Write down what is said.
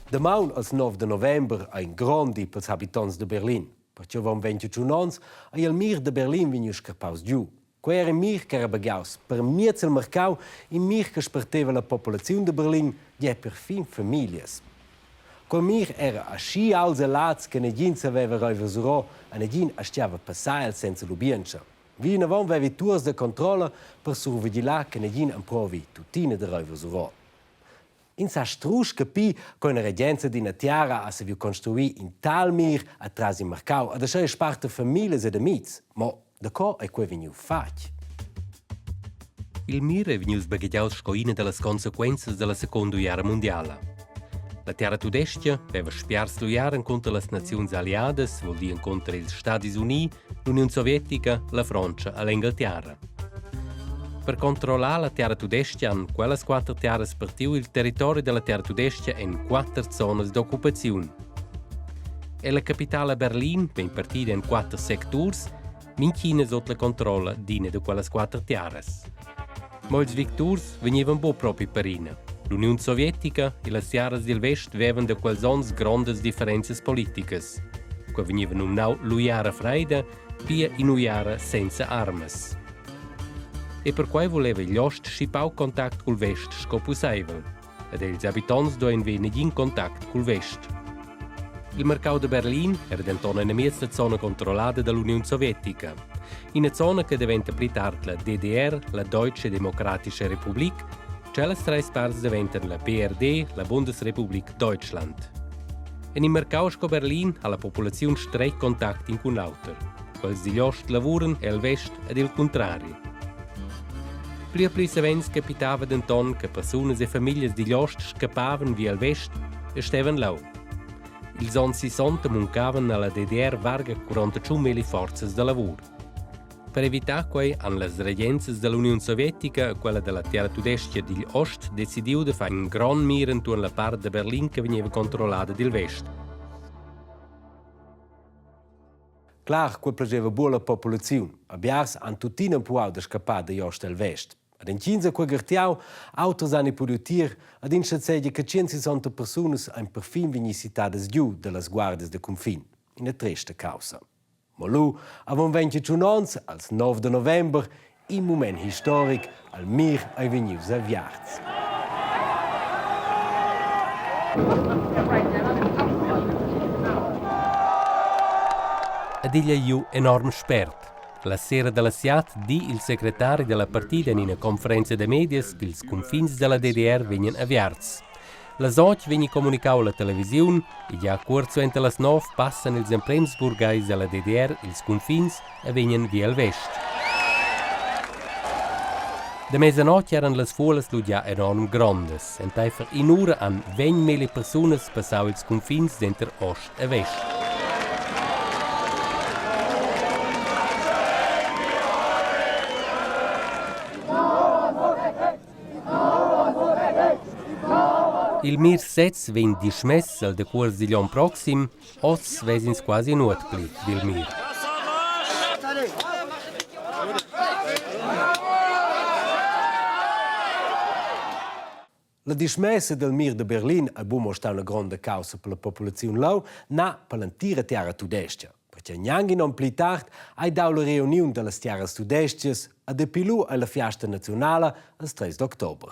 Damaun, al 9 de novembre, è un grandi per gli abitanti di Berlino. Perciò van 21 anni e il mir de Berlin vegniu scarpaus giù. Qua era un mir che era bagaus per miez il mercau, un mir che sparteva la popolazione di Berlin di perfin famiglie. Quel mir era asci als elats che negin saveva reuver surò e negin astiava passare senza l'ubienza. Vi in avant avevi tours de controllo per survigilare che negin improvi tuttine de reuver surò. In sa strusch capì che una regenza di una tiara a se viu construì in tal mir atras il mercau ad ascia sparte famiglie ed amici, ma da co è quei vegniu fac. Il mir è vegniu sbaghegiaus scoina delle conseguenze della seconda guerra mondiale. La terra tudestia aveva spiars luiaren contro le nazioni aliades, vuol dire contro gli Stati Uniti, l'Unione Sovietica, la Francia e l'Inghilterra. Per controllare la terra tudestia, in quelle 4 terre spartiu il territorio della terra tudestia in 4 zone di occupazione. E la capitale Berlin, ben partita in 4 sectori, minchina sotto il controllo di una di quelle 4 terre. Molti victori venivano bo proprio per ina. L'Unione Sovietica e le terre del Vest avevano da quelle zone grandi differenze politiche, che venivano nominate l'Uiara Freida via in Uiara senza armas. E per cui voleva gli ost scipau contatto col Vest scopusseivel, ed gli abitanti dovevano in contatto col Vest. Il mercato di Berlin era denton una mezza zona controllata dall'Unione Sovietica, in una zona che diventa più tardi la DDR, la Deutsche Demokratische Republik, cioè le 3 parti diventano la BRD, la Bundesrepublik Deutschland. E in mercato di Berlin ha la popolazione stretto contatto con l'altro, quelli degli ost lavorano e il Vest ed il contrario. Plia events capitava denton che persone e famiglie degli ost scappavano via il Vest e stavano là. Ils anni 60 mancavano alla DDR varga 45.000 forze di lavoro. Per evitare che hanno le regenze dell'Unione Sovietica e quella della terra tudestia degli Ost decidiu di fare un gran mir intorno alla parte di Berlin che veniva controllata dal Vest. Clar, quel piaceva buona la popolazione. A Biars hanno tutti un po' di scappare da Ost al Vest. Ad in 15 quel gertiau, autos hanno potuto dire ad in scegliere che 160 persone hanno perfino venuto citate giù dalle guardie del confine, in una triste causa. Ma lui, avon 21 anni, al 9 de novembre, in moment storico, al mir è venuto avviato. Ed egli è enorme spert. La sera della Siat di il segretario della partita in una conferenza de medias che i confini della DDR vengono avviati. La SOC viene comunicata alla televisione e già corso entro le 9 passano i emprems burgais della DDR i confini e vengono via il Vest. Da mezzanotte erano le scuole già enorme grandes, e in ora hanno 20.000 persone passato i confini dentro Ost e Vest. Il mir sez vegn dismess al decurs digl on proxim, oz vesins quasi nuot pli dil mir. La dismessa del mir de Berlin è bumo sta una grande causa per la popolazione lau, na per l'intera terra tudestia. Perché neanche non pli tard hai dau la riunione delle terre tudestias a de pilu alla fiesta nazionale il 3 d'ottobre.